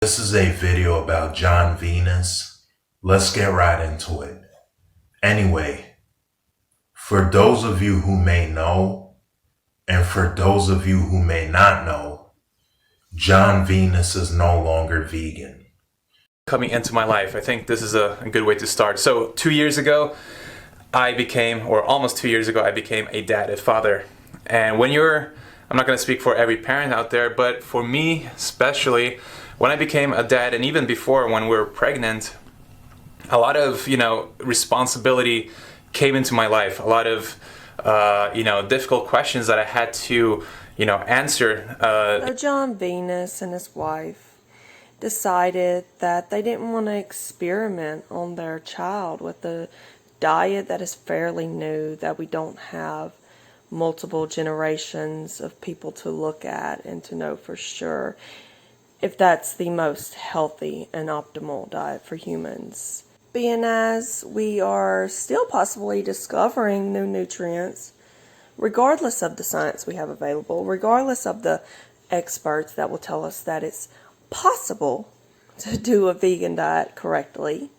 This is a video about Jon Venus. Let's get right into it. Anyway, for those of you who may know, and for those of you who may not know, Jon Venus is no longer vegan. Coming into my life, I think this is a good way to start. So 2 years ago, almost 2 years ago, I became a dad, a father. And I'm not going to speak for every parent out there, but for me especially, when I became a dad, and even before when we were pregnant, a lot of, responsibility came into my life. A lot of, difficult questions that I had to, answer. So Jon Venus and his wife decided that they didn't want to experiment on their child with a diet that is fairly new, that we don't have multiple generations of people to look at and to know for sure if that's the most healthy and optimal diet for humans. Being as we are still possibly discovering new nutrients, regardless of the science we have available, regardless of the experts that will tell us that it's possible to do a vegan diet correctly,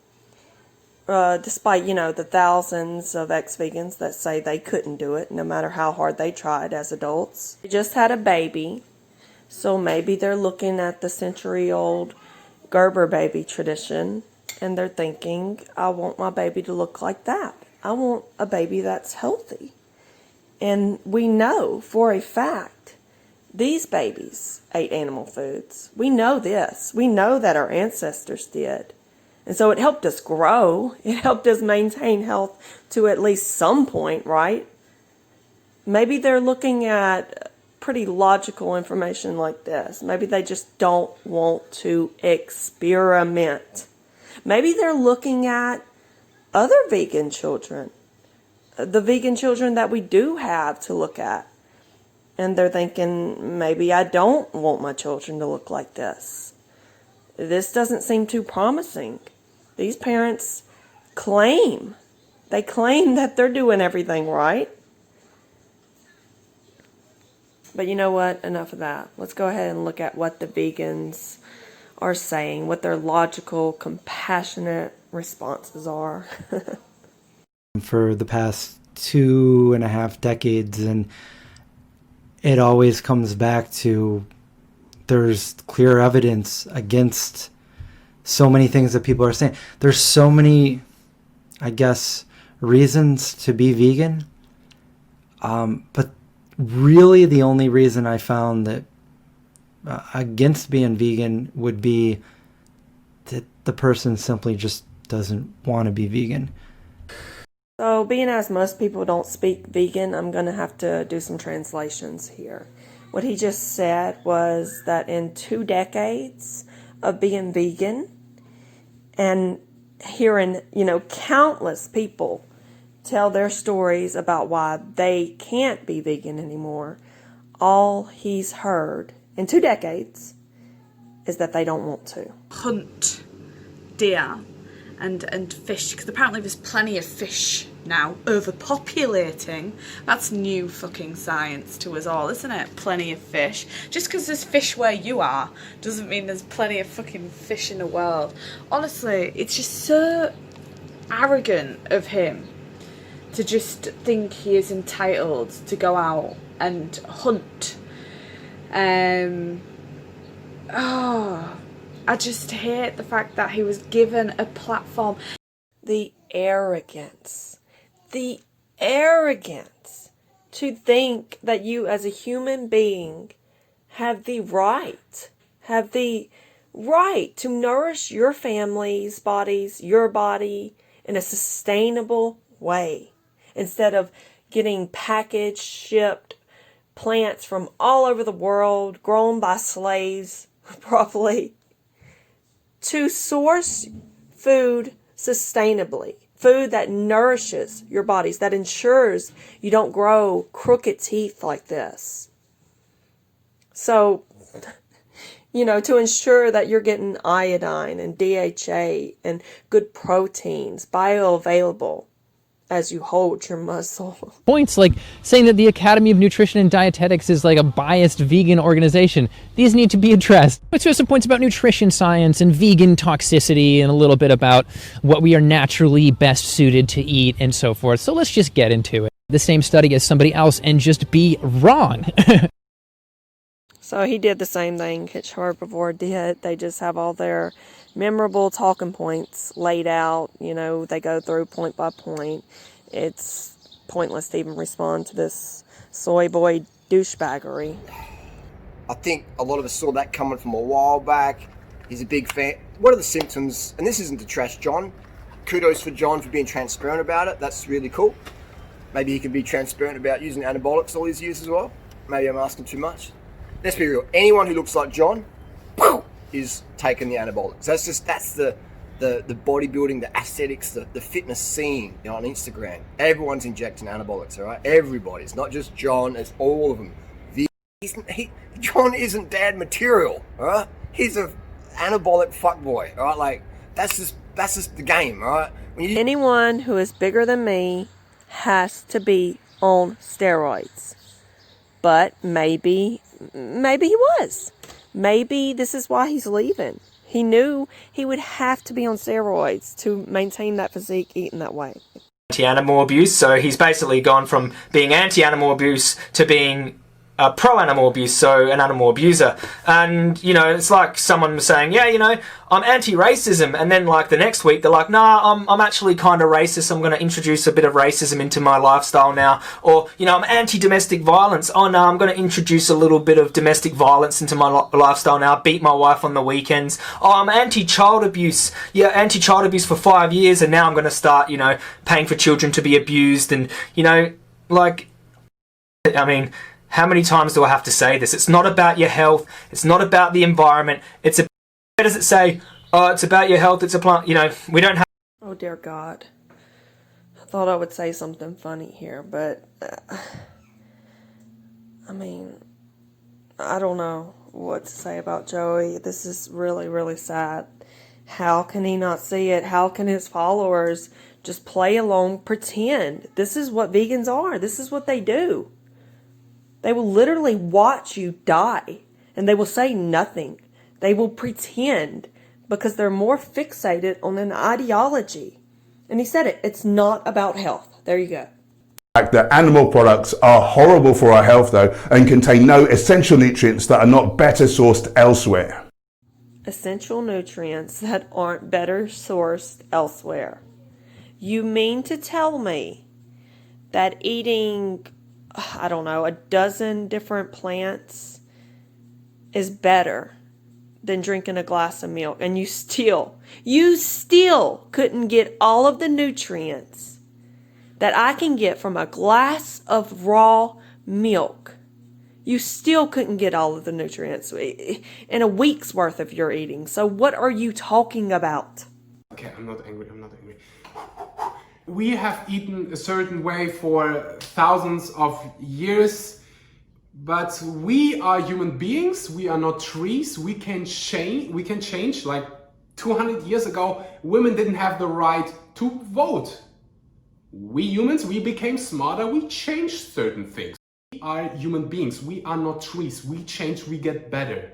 despite, the thousands of ex-vegans that say they couldn't do it no matter how hard they tried as adults. They just had a baby, so maybe they're looking at the century-old Gerber baby tradition and they're thinking, I want my baby to look like that. I want a baby that's healthy. And we know for a fact these babies ate animal foods. We know this. We know that our ancestors did. And so it helped us grow. It helped us maintain health to at least some point, right? Maybe they're looking at pretty logical information like this. Maybe they just don't want to experiment. Maybe they're looking at other vegan children, the vegan children that we do have to look at. And they're thinking, maybe I don't want my children to look like this. This doesn't seem too promising. These parents claim that they're doing everything right. But you know what? Enough of that. Let's go ahead and look at what the vegans are saying, what their logical, compassionate responses are. For the past 2.5 decades, and it always comes back to there's clear evidence against so many things that people are saying. There's so many, I guess, reasons to be vegan, but really the only reason I found that against being vegan would be that the person simply just doesn't want to be vegan. So being as most people don't speak vegan, I'm going to have to do some translations here. What he just said was that in 2 decades of being vegan and hearing, countless people tell their stories about why they can't be vegan anymore, all he's heard in 2 decades is that they don't want to. Hunt deer and fish, because apparently there's plenty of fish now, overpopulating. That's new fucking science to us all, isn't it? Plenty of fish. Just because there's fish where you are doesn't mean there's plenty of fucking fish in the world. Honestly, it's just so arrogant of him to just think he is entitled to go out and hunt. I just hate the fact that he was given a platform. The arrogance to think that you as a human being have the right to nourish your family's bodies, your body, in a sustainable way, instead of getting packaged, shipped plants from all over the world, grown by slaves, probably, to source food sustainably, food that nourishes your bodies, that ensures you don't grow crooked teeth like this. So, to ensure that you're getting iodine and DHA and good proteins, bioavailable, as you hold your muscle. Points like saying that the Academy of Nutrition and Dietetics is like a biased vegan organization. These need to be addressed. Let's have some points about nutrition science and vegan toxicity and a little bit about what we are naturally best suited to eat and so forth. So let's just get into it. The same study as somebody else and just be wrong. So he did the same thing Hitch Herbivore did. They just have all their memorable talking points laid out. You know, they go through point by point. It's pointless to even respond to this soy boy douchebaggery. I think a lot of us saw that coming from a while back. He's a big fan. What are the symptoms? And this isn't to trash Jon. Kudos for Jon for being transparent about it. That's really cool. Maybe he can be transparent about using anabolics all his years as well. Maybe I'm asking too much. Let's be real. Anyone who looks like Jon is taking the anabolics. That's the bodybuilding, the aesthetics, the fitness scene, you know, on Instagram. Everyone's injecting anabolics, all right? Everybody. It's not just Jon. It's all of them. Jon isn't dad material, all right? He's a anabolic fuckboy, all right? Like that's just the game, all right? Anyone who is bigger than me has to be on steroids. But maybe he was. Maybe this is why he's leaving. He knew he would have to be on steroids to maintain that physique eating that way. Anti-animal abuse, so he's basically gone from being anti-animal abuse to being pro-animal abuse, so an animal abuser. And, you know, it's like someone was saying, yeah, you know, I'm anti-racism, and then like the next week they're like, nah, I'm actually kind of racist, I'm going to introduce a bit of racism into my lifestyle now. Or, you know, I'm anti-domestic violence, oh no, I'm going to introduce a little bit of domestic violence into my lifestyle now, beat my wife on the weekends. Oh, I'm anti-child abuse, yeah, anti-child abuse for 5 years, and now I'm going to start, you know, paying for children to be abused. And, you know, like, I mean, how many times do I have to say this? It's not about your health. It's not about the environment. It's a. Where does it say? Oh, it's about your health. It's a plant. You know, we don't have. Oh dear God. I thought I would say something funny here, but I mean, I don't know what to say about Joey. This is really, really sad. How can he not see it? How can his followers just play along, pretend? This is what vegans are. This is what they do. They will literally watch you die, and they will say nothing. They will pretend because they're more fixated on an ideology. And he said it, it's not about health. There you go. That animal products are horrible for our health, though, and contain no essential nutrients that are not better sourced elsewhere. Essential nutrients that aren't better sourced elsewhere. You mean to tell me that eating, I don't know, a dozen different plants is better than drinking a glass of milk, and you still couldn't get all of the nutrients that I can get from a glass of raw milk. You still couldn't get all of the nutrients in a week's worth of your eating. So what are you talking about? Okay, I'm not angry. We have eaten a certain way for thousands of years, but we are human beings. We are not trees. We can change. Like 200 years ago, women didn't have the right to vote. We humans, we became smarter. We changed certain things. We are human beings. We are not trees. We change, we get better.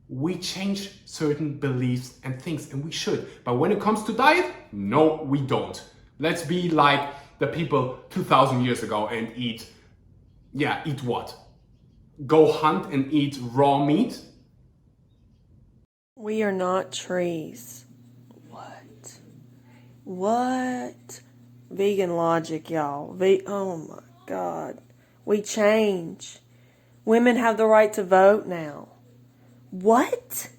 We change certain beliefs and things, and we should. But when it comes to diet, no, we don't. Let's be like the people 2,000 years ago and eat what? Go hunt and eat raw meat? We are not trees. What? Vegan logic, y'all. Oh my God. We change. Women have the right to vote now. What?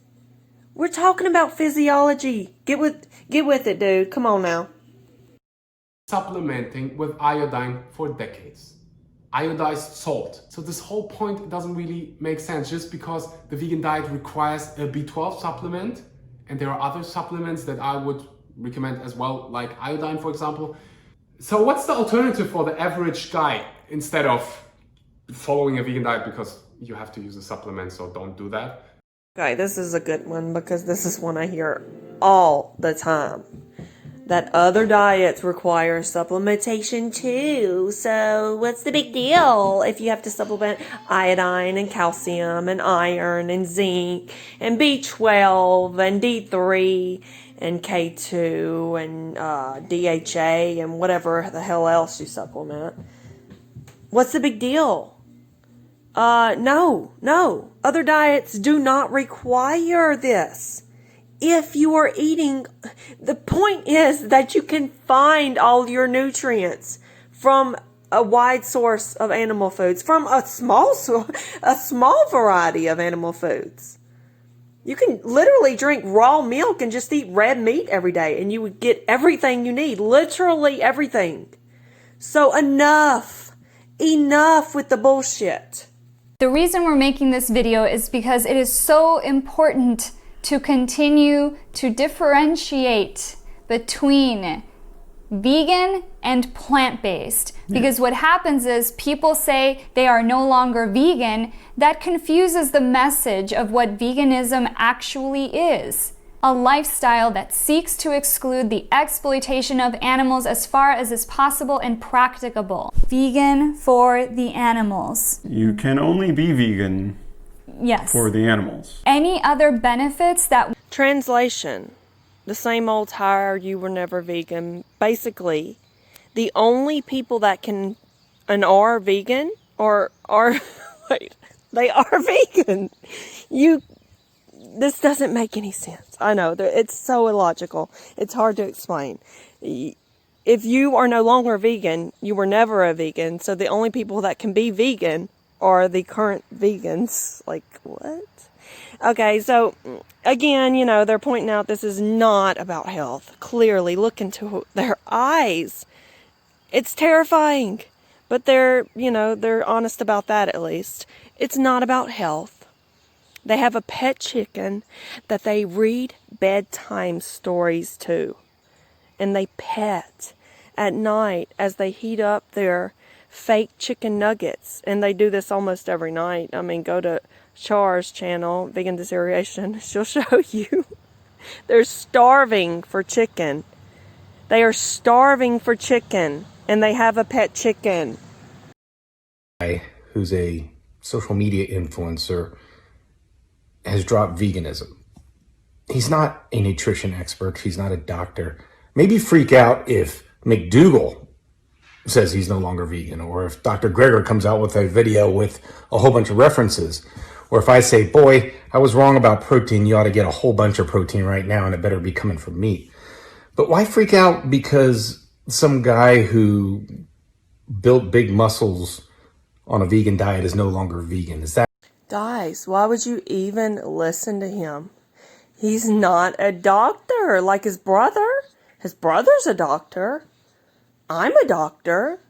We're talking about physiology. Get with it, dude. Come on now. Supplementing with iodine for decades. Iodized salt. So this whole point doesn't really make sense just because the vegan diet requires a B12 supplement, and there are other supplements that I would recommend as well, like iodine, for example. So what's the alternative for the average guy instead of following a vegan diet, because you have to use a supplement, so don't do that. Okay, this is a good one because this is one I hear all the time. that other diets require supplementation too. So what's the big deal if you have to supplement iodine and calcium and iron and zinc and B12 and D3 and K2 and DHA and whatever the hell else you supplement? What's the big deal? No. Other diets do not require this. If you are eating, the point is that you can find all your nutrients from a wide source of animal foods, from a small variety of animal foods. You can literally drink raw milk and just eat red meat every day, and you would get everything you need, literally everything. So enough with the bullshit. The reason we're making this video is because it is so important to continue to differentiate between vegan and plant-based. Because what happens is people say they are no longer vegan. That confuses the message of what veganism actually is. A lifestyle that seeks to exclude the exploitation of animals as far as is possible and practicable. Vegan for the animals. You can only be vegan Yes. for the animals. Any other benefits that... Translation. The same old tire, you were never vegan. Basically, the only people that can and are vegan or are... wait, they are vegan. This doesn't make any sense. I know, it's so illogical. It's hard to explain. If you are no longer vegan, you were never a vegan, so the only people that can be vegan are the current vegans. Like, what? Okay, so, again, they're pointing out this is not about health. Clearly, look into their eyes. It's terrifying. But they're honest about that at least. It's not about health. They have a pet chicken that they read bedtime stories to. And they pet at night as they heat up their fake chicken nuggets. And they do this almost every night. I mean, go to Char's channel, Vegan Deterioration. She'll show you. They're starving for chicken. They are starving for chicken. And they have a pet chicken. Who's a social media influencer has dropped veganism. He's not a nutrition expert. He's not a doctor. Maybe freak out if McDougal says he's no longer vegan, or if Dr. Greger comes out with a video with a whole bunch of references, or if I say, boy, I was wrong about protein, you ought to get a whole bunch of protein right now and it better be coming from meat. But why freak out because some guy who built big muscles on a vegan diet is no longer vegan? Is that... Guys, why would you even listen to him? He's not a doctor like his brother. His brother's a doctor. I'm a doctor.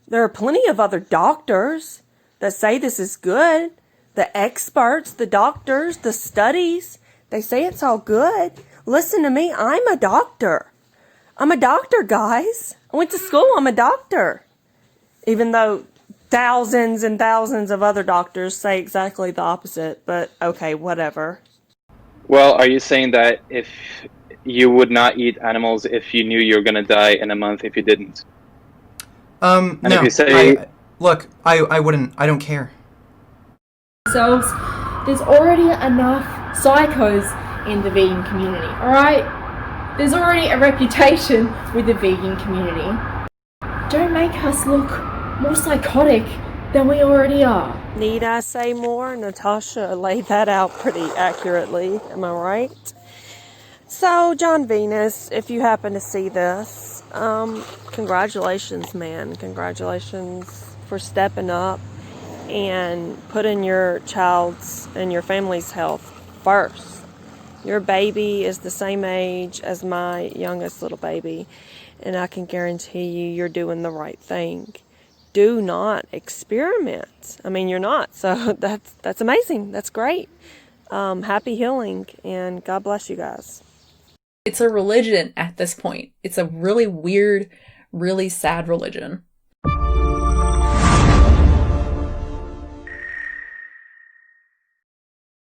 There are plenty of other doctors that say this is good. The experts, the doctors, the studies, they say it's all good. Listen to me, I'm a doctor. I'm a doctor, guys. I went to school, I'm a doctor. Even though thousands and thousands of other doctors say exactly the opposite, but okay, whatever. Well, are you saying that if you would not eat animals if you knew you were going to die in a month if you didn't? No. If you say... I wouldn't. I don't care. There's already enough psychos in the vegan community, alright? There's already a reputation with the vegan community. Don't make us look more psychotic than we already are. Need I say more? Natasha laid that out pretty accurately, am I right? So, Jon Venus, if you happen to see this, congratulations, man. Congratulations for stepping up and putting your child's and your family's health first. Your baby is the same age as my youngest little baby, and I can guarantee you're doing the right thing. Do not experiment. I mean, you're not, so that's amazing. That's great. Happy healing, and God bless you guys. It's a religion at this point. It's a really weird, really sad religion.